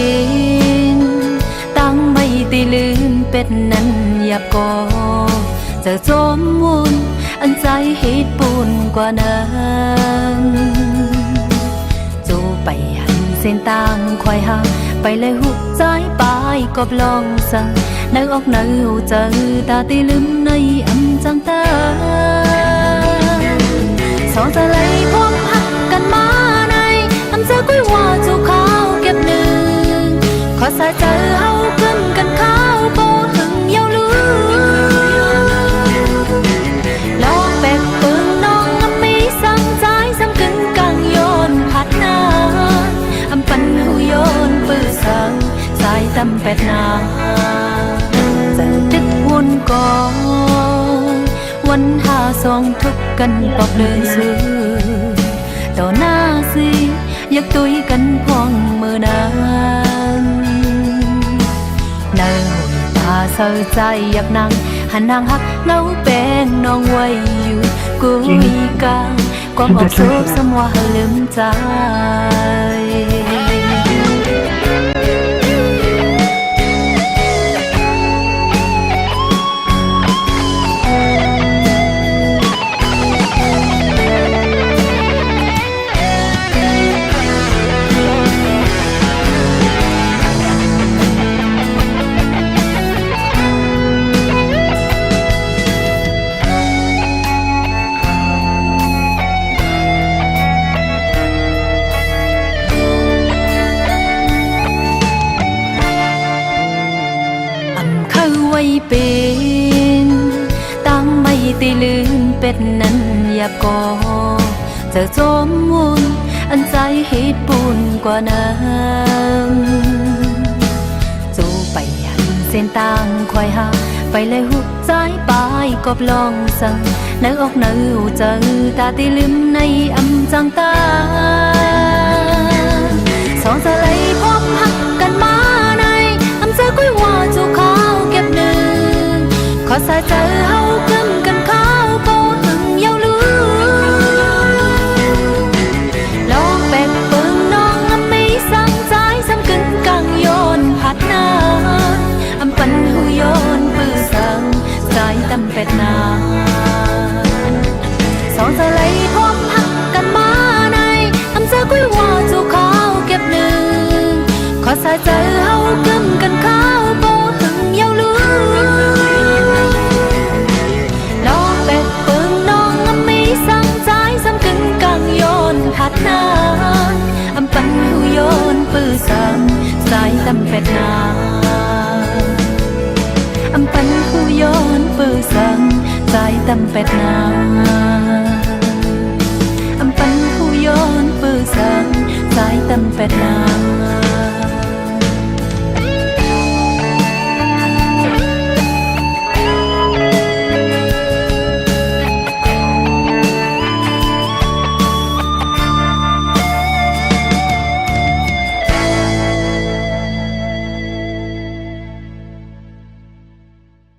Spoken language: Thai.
เป็นตั้งไม่ตีลืมเป็ดนั้นหยับก่อเจอจมวุ่นอันใจเหตุปูนกว่านั้นจูไปหันเส้นต่างคอยห่างไปเลยหุบใจไปก็ลองสั่งในออกในหูเจอตาตีลืมในอำจังตาสองจะเลยพร้อมหักกันมาในอำเจอกุ้ยว่าจูเขาเก็บหนึ่งขอสายเจอเฮาขึ้นกันข้าวโบหึงเยาลืลองแบกปืนน้องอำมีสั่งใจสั่งกึ่งกลางโยนผัดนาอำปันหูโยนปื้อสั่งสายตำเป็ดนาจะดึกวนก่อนวันหาสองทุกกันปอบเดินซื้อต่อหน้าสิอยากตุยกันพวงมือนางในหุ่นตาเศร้าใจอยากนั่งหันนางหักเงาแป้งน้องไว้อยู่กุยกาความออกสุขสมว่าลืมใจเป็นตั้งไม่ตีลืมเป็ดนั้นหยับก่อเจอจมวุ่นอันใจเหตุปูนกว่านั้นจูไปหันเส้นต่างคอยห่างไปเลยหุบใจไปก็ลองสั่งในออกในหูเจอตาตีลืมในอำจังตาสองจะเลยพร้อมหักกันมาในอำเจอกุ้ยว่าจูเขาเก็บหนึ่งขอสายเจอเฮาขึ้นกันข้าวโบหึงเยาลืลองแบกปืนน้องอำมีสั่งใจสั่งกึ่งกลางโยนผัดนาอำปันหูโยนปื้อสั่งสายตำเป็ดนาสองจะเลยพร้อมหักกันมาในอำเจอกุ้ยว่าจูเขาเก็บหนึ่งขอสายเจอเฮาขึ้นกันข้าวโบหึงเยาลืผัดนาอำปันหูโยนปื้อสั่งสายตำเป็ดนาอำปันหูโยนปื้อสั่งสายตำเป็ดนาอำปันหูโยนปื้อสั่งสายตำเป็ดนา